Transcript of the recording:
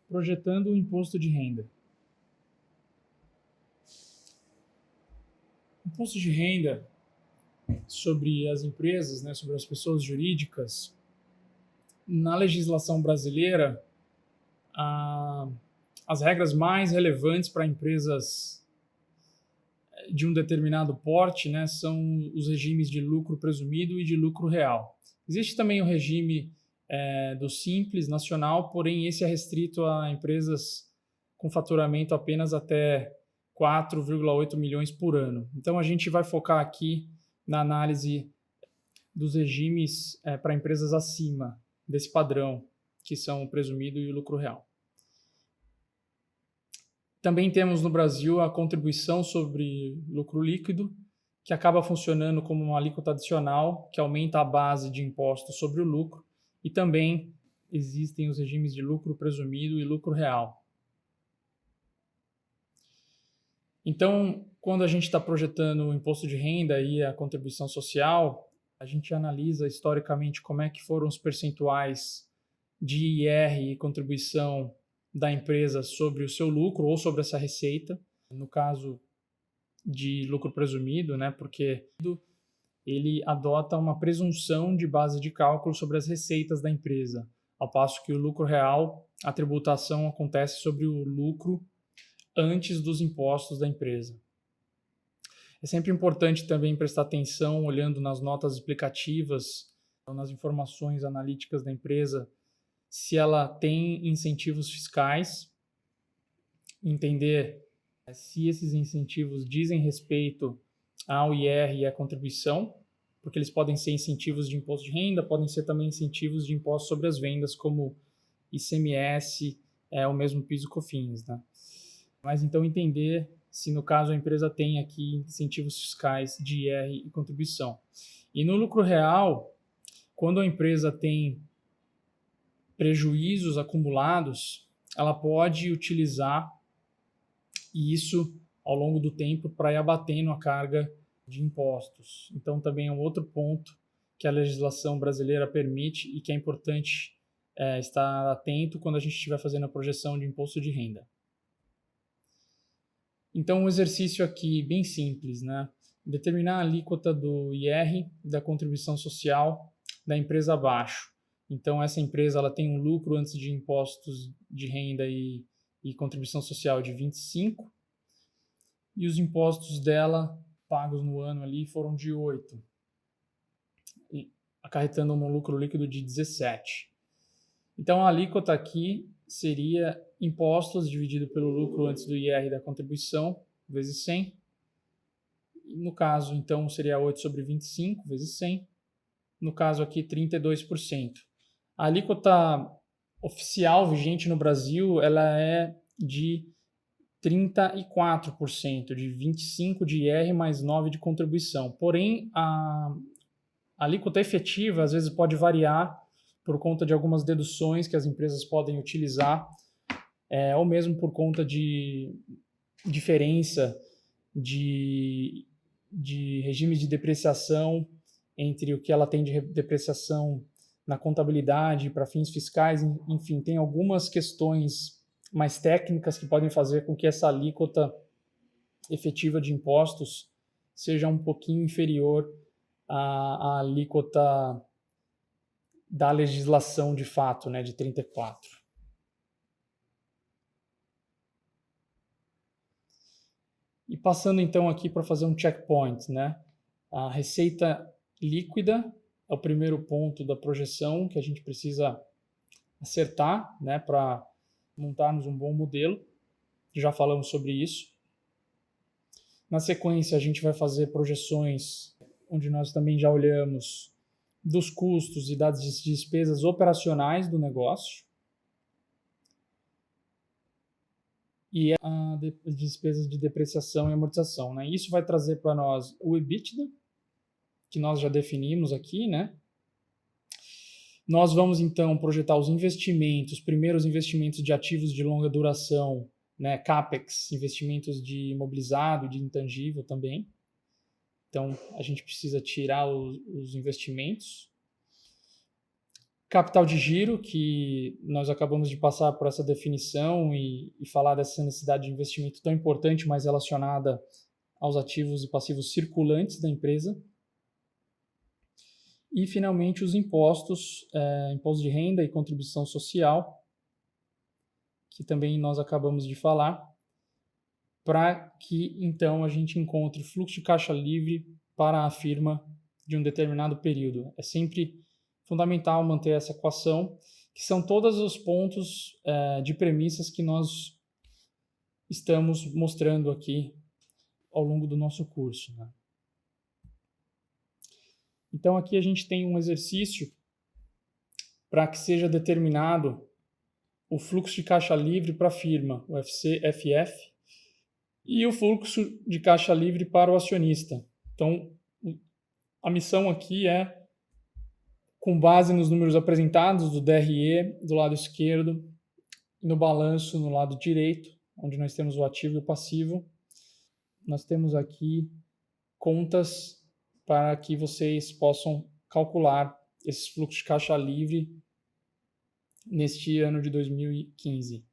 projetando o imposto de renda. Imposto de renda sobre as empresas, né, sobre as pessoas jurídicas, na legislação brasileira, as regras mais relevantes para empresas de um determinado porte, né, são os regimes de lucro presumido e de lucro real. Existe também o regime do Simples Nacional, porém esse é restrito a empresas com faturamento apenas até 4,8 milhões por ano. Então a gente vai focar aqui na análise dos regimes para empresas acima desse padrão, que são o presumido e o lucro real. Também temos no Brasil a contribuição sobre lucro líquido, que acaba funcionando como uma alíquota adicional, que aumenta a base de imposto sobre o lucro, e também existem os regimes de lucro presumido e lucro real. Então, quando a gente está projetando o imposto de renda e a contribuição social, a gente analisa historicamente como é que foram os percentuais de IR e contribuição da empresa sobre o seu lucro ou sobre essa receita, no caso de lucro presumido, né, porque ele adota uma presunção de base de cálculo sobre as receitas da empresa, ao passo que o lucro real, a tributação acontece sobre o lucro antes dos impostos da empresa. É sempre importante também prestar atenção, olhando nas notas explicativas, nas informações analíticas da empresa, se ela tem incentivos fiscais, entender se esses incentivos dizem respeito ao IR e à contribuição, porque eles podem ser incentivos de imposto de renda, podem ser também incentivos de imposto sobre as vendas, como ICMS, o mesmo PIS e COFINS, né? Mas então entender se no caso a empresa tem aqui incentivos fiscais de IR e contribuição. E no lucro real, quando a empresa tem prejuízos acumulados, ela pode utilizar isso ao longo do tempo para ir abatendo a carga de impostos. Então também é um outro ponto que a legislação brasileira permite e que é importante estar atento quando a gente estiver fazendo a projeção de imposto de renda. Então, um exercício aqui bem simples, né? Determinar a alíquota do IR, da contribuição social da empresa abaixo. Então, essa empresa ela tem um lucro antes de impostos de renda e contribuição social de 25, e os impostos dela pagos no ano ali foram de 8, acarretando um lucro líquido de 17. Então, a alíquota aqui seria impostos dividido pelo lucro antes do IR da contribuição, vezes 100. No caso, então, seria 8 sobre 25, vezes 100. No caso aqui, 32%. A alíquota oficial vigente no Brasil, ela é de 34%, de 25% de IR mais 9% de contribuição. Porém, a alíquota efetiva, às vezes, pode variar por conta de algumas deduções que as empresas podem utilizar, ou mesmo por conta de diferença de regime de depreciação entre o que ela tem de depreciação na contabilidade para fins fiscais. Enfim, tem algumas questões mais técnicas que podem fazer com que essa alíquota efetiva de impostos seja um pouquinho inferior à alíquota da legislação de fato, né, de 34. E passando então aqui para fazer um checkpoint, né? A receita líquida é o primeiro ponto da projeção que a gente precisa acertar, né, para montarmos um bom modelo. Já falamos sobre isso. Na sequência, a gente vai fazer projeções onde nós também já olhamos dos custos e das despesas operacionais do negócio e as despesas de depreciação e amortização, né? Isso vai trazer para nós o EBITDA, que nós já definimos aqui, né? Nós vamos então projetar os investimentos, primeiros investimentos de ativos de longa duração, né? CAPEX, investimentos de imobilizado, de intangível também. Então, a gente precisa tirar os investimentos. Capital de giro, que nós acabamos de passar por essa definição e falar dessa necessidade de investimento tão importante, mas relacionada aos ativos e passivos circulantes da empresa. E, finalmente, os impostos, imposto de renda e contribuição social, que também nós acabamos de falar, para que, então, a gente encontre fluxo de caixa livre para a firma de um determinado período. É sempre fundamental manter essa equação, que são todos os pontos de premissas que nós estamos mostrando aqui ao longo do nosso curso, né? Então, aqui a gente tem um exercício para que seja determinado o fluxo de caixa livre para a firma, o FCFF, e o fluxo de caixa livre para o acionista. Então, a missão aqui é, com base nos números apresentados do DRE do lado esquerdo e no balanço no lado direito, onde nós temos o ativo e o passivo, nós temos aqui contas para que vocês possam calcular esses fluxos de caixa livre neste ano de 2015.